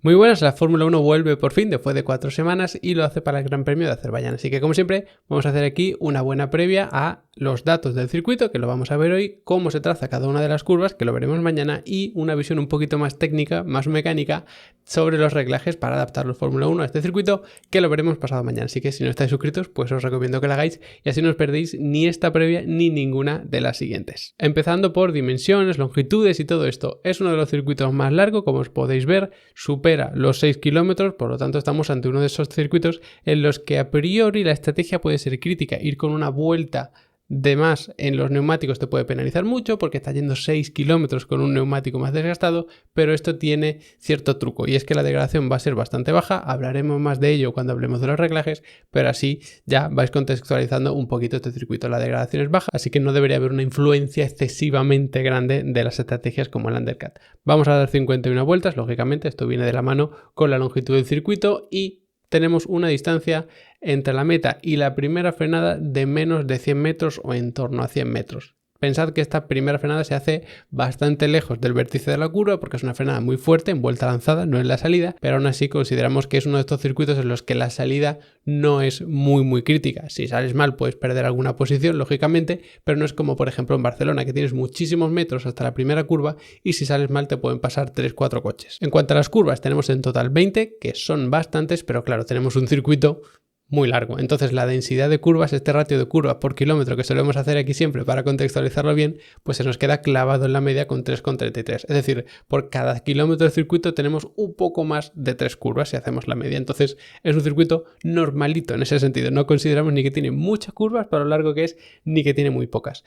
Muy buenas, la Fórmula 1 vuelve por fin después de 4 semanas y lo hace para el Gran Premio de Azerbaiyán. Así que como siempre vamos a hacer aquí una buena previa a los datos del circuito, que lo vamos a ver hoy, cómo se traza cada una de las curvas, que lo veremos mañana, y una visión un poquito más técnica, más mecánica, sobre los reglajes para adaptar los Fórmula 1 a este circuito, que lo veremos pasado mañana. Así que si no estáis suscritos, pues os recomiendo que lo hagáis y así no os perdéis ni esta previa ni ninguna de las siguientes. Empezando por dimensiones, longitudes y todo esto. Es uno de los circuitos más largos, como os podéis ver, supera los 6 kilómetros, por lo tanto estamos ante uno de esos circuitos en los que a priori la estrategia puede ser crítica. Ir con una vuelta de más en los neumáticos te puede penalizar mucho porque está yendo 6 kilómetros con un neumático más desgastado, pero esto tiene cierto truco y es que la degradación va a ser bastante baja. Hablaremos más de ello cuando hablemos de los reglajes, pero así ya vais contextualizando un poquito este circuito. La degradación es baja, así que no debería haber una influencia excesivamente grande de las estrategias como el undercut. Vamos a dar 51 vueltas, lógicamente esto viene de la mano con la longitud del circuito y tenemos una distancia entre la meta y la primera frenada de menos de 100 metros o en torno a 100 metros. Pensad que esta primera frenada se hace bastante lejos del vértice de la curva porque es una frenada muy fuerte en vuelta lanzada, no en la salida, pero aún así consideramos que es uno de estos circuitos en los que la salida no es muy crítica. Si sales mal puedes perder alguna posición, lógicamente, pero no es como por ejemplo en Barcelona, que tienes muchísimos metros hasta la primera curva y si sales mal te pueden pasar 3-4 coches. En cuanto a las curvas, tenemos en total 20, que son bastantes, pero claro, tenemos un circuito muy largo. Entonces la densidad de curvas, este ratio de curvas por kilómetro que solemos hacer aquí siempre para contextualizarlo bien, pues se nos queda clavado en la media con 3,33. Es decir, por cada kilómetro de circuito tenemos un poco más de 3 curvas si hacemos la media. Entonces es un circuito normalito en ese sentido. No consideramos ni que tiene muchas curvas para lo largo que es, ni que tiene muy pocas.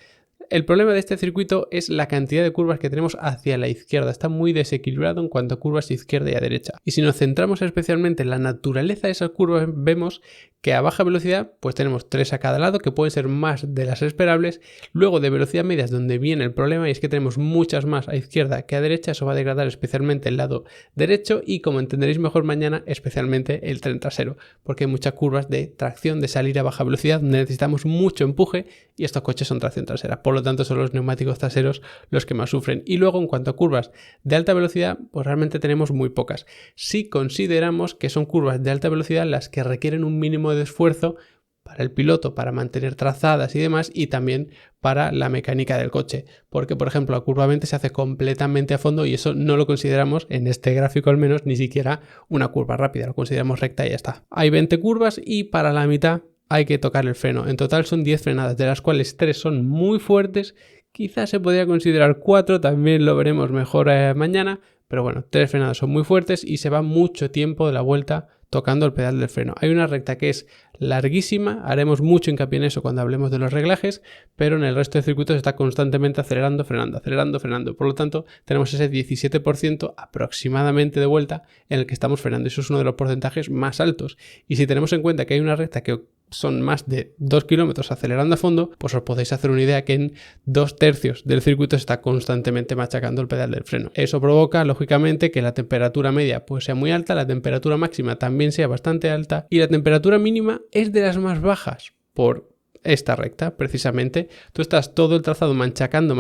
El problema de este circuito es la cantidad de curvas que tenemos hacia la izquierda. Está muy desequilibrado en cuanto a curvas izquierda y a derecha. Y si nos centramos especialmente en la naturaleza de esas curvas, vemos que a baja velocidad pues tenemos 3 a cada lado, que pueden ser más de las esperables. Luego de velocidad media es donde viene el problema y es que tenemos muchas más a izquierda que a derecha. Eso va a degradar especialmente el lado derecho y, como entenderéis mejor mañana, especialmente el tren trasero, porque hay muchas curvas de tracción, de salir a baja velocidad, donde necesitamos mucho empuje y estos coches son tracción trasera. Por lo tanto son los neumáticos traseros los que más sufren. Y luego en cuanto a curvas de alta velocidad, pues realmente tenemos muy pocas. Si consideramos que son curvas de alta velocidad las que requieren un mínimo de esfuerzo para el piloto, para mantener trazadas y demás, y también para la mecánica del coche, porque por ejemplo la curva 20 se hace completamente a fondo y eso no lo consideramos, en este gráfico al menos, ni siquiera una curva rápida, lo consideramos recta y ya está. Hay 20 curvas y para la mitad hay que tocar el freno. En total son 10 frenadas, de las cuales 3 son muy fuertes. Quizás se podría considerar 4, también lo veremos mejor mañana, pero bueno, 3 frenadas son muy fuertes y se va mucho tiempo de la vuelta tocando el pedal del freno. Hay una recta que es larguísima, haremos mucho hincapié en eso cuando hablemos de los reglajes, pero en el resto de circuitos está constantemente acelerando, frenando, acelerando, frenando. Por lo tanto, tenemos ese 17% aproximadamente de vuelta en el que estamos frenando. Eso es uno de los porcentajes más altos. Y si tenemos en cuenta que hay una recta que son más de 2 kilómetros acelerando a fondo, pues os podéis hacer una idea que en 2/3 del circuito está constantemente machacando el pedal del freno. Eso provoca, lógicamente, que la temperatura media pues sea muy alta, la temperatura máxima también sea bastante alta y la temperatura mínima es de las más bajas por esta recta, precisamente. Tú estás todo el trazado machacando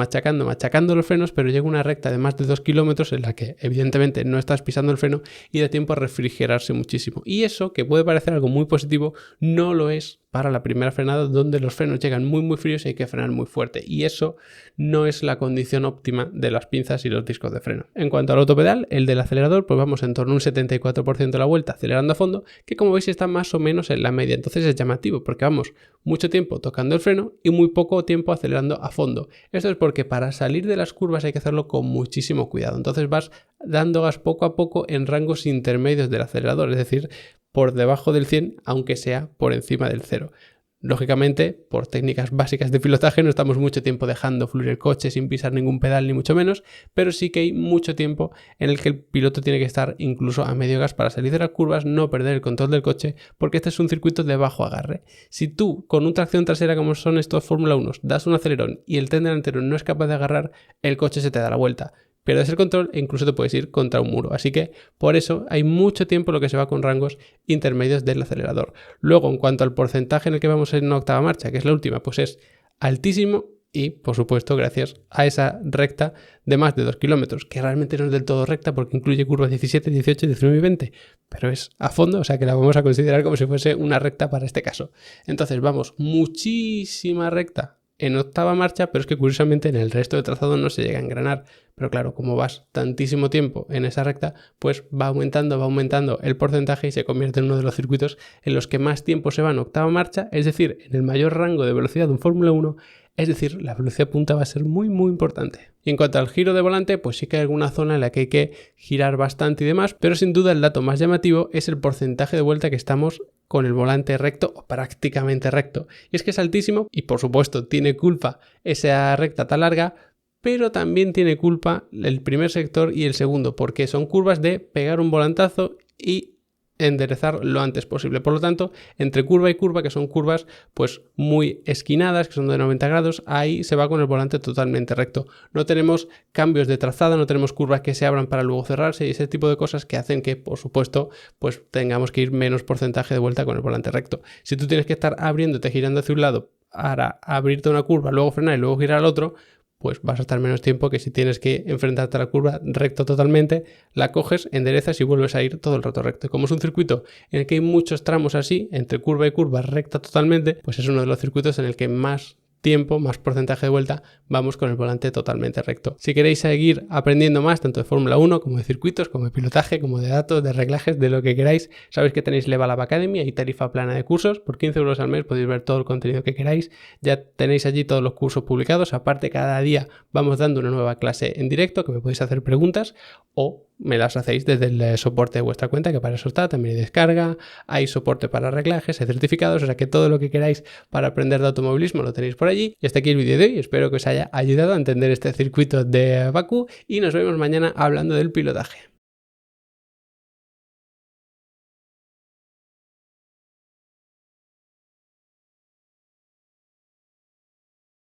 los frenos, pero llega una recta de más de 2 kilómetros en la que evidentemente no estás pisando el freno y da tiempo a refrigerarse muchísimo. Y eso, que puede parecer algo muy positivo, no lo es para la primera frenada, donde los frenos llegan muy fríos y hay que frenar muy fuerte, y eso no es la condición óptima de las pinzas y los discos de freno. En cuanto al autopedal, el del acelerador, pues vamos en torno a un 74% de la vuelta acelerando a fondo, que como veis está más o menos en la media. Entonces es llamativo porque vamos mucho tiempo tocando el freno y muy poco tiempo acelerando a fondo. Esto es porque para salir de las curvas hay que hacerlo con muchísimo cuidado. Entonces vas dando gas poco a poco en rangos intermedios del acelerador, es decir, por debajo del 100, aunque sea por encima del 0. Lógicamente, por técnicas básicas de pilotaje, no estamos mucho tiempo dejando fluir el coche sin pisar ningún pedal, ni mucho menos, pero sí que hay mucho tiempo en el que el piloto tiene que estar incluso a medio gas para salir de las curvas, no perder el control del coche, porque este es un circuito de bajo agarre. Si tú, con una tracción trasera como son estos Fórmula 1, das un acelerón y el tren delantero no es capaz de agarrar, el coche se te da la vuelta. Pierdes el control e incluso te puedes ir contra un muro. Así que por eso hay mucho tiempo lo que se va con rangos intermedios del acelerador. Luego, en cuanto al porcentaje en el que vamos en octava marcha, que es la última, pues es altísimo y, por supuesto, gracias a esa recta de más de 2 kilómetros, que realmente no es del todo recta porque incluye curvas 17, 18, 19 y 20, pero es a fondo, o sea que la vamos a considerar como si fuese una recta para este caso. Entonces vamos muchísima recta en octava marcha, pero es que curiosamente en el resto de trazado no se llega a engranar. Pero claro, como vas tantísimo tiempo en esa recta, pues va aumentando el porcentaje y se convierte en uno de los circuitos en los que más tiempo se va en octava marcha, es decir, en el mayor rango de velocidad de un Fórmula 1, es decir, la velocidad punta va a ser muy importante. Y en cuanto al giro de volante, pues sí que hay alguna zona en la que hay que girar bastante y demás, pero sin duda el dato más llamativo es el porcentaje de vuelta que estamos con el volante recto o prácticamente recto. Y es que es altísimo y por supuesto tiene culpa esa recta tan larga, pero también tiene culpa el primer sector y el segundo, porque son curvas de pegar un volantazo y enderezar lo antes posible. Por lo tanto, entre curva y curva, que son curvas pues muy esquinadas, que son de 90 grados, ahí se va con el volante totalmente recto. No tenemos cambios de trazada, no tenemos curvas que se abran para luego cerrarse y ese tipo de cosas que hacen que, por supuesto, pues tengamos que ir menos porcentaje de vuelta con el volante recto. Si tú tienes que estar abriéndote, girando hacia un lado para abrirte una curva, luego frenar y luego girar al otro, pues vas a estar menos tiempo que si tienes que enfrentarte a la curva recto totalmente, la coges, enderezas y vuelves a ir todo el rato recto. Como es un circuito en el que hay muchos tramos así, entre curva y curva recta totalmente, pues es uno de los circuitos en el que más tiempo, más porcentaje de vuelta, vamos con el volante totalmente recto. Si queréis seguir aprendiendo más, tanto de Fórmula 1 como de circuitos, como de pilotaje, como de datos, de reglajes, de lo que queráis, sabéis que tenéis Level Up Academy y tarifa plana de cursos. Por 15 euros al mes podéis ver todo el contenido que queráis. Ya tenéis allí todos los cursos publicados. Aparte, cada día vamos dando una nueva clase en directo que me podéis hacer preguntas o me las hacéis desde el soporte de vuestra cuenta, que para eso está, también hay descarga, hay soporte para reglajes, hay certificados, o sea que todo lo que queráis para aprender de automovilismo lo tenéis por allí. Y hasta aquí el vídeo de hoy, espero que os haya ayudado a entender este circuito de Bakú y nos vemos mañana hablando del pilotaje.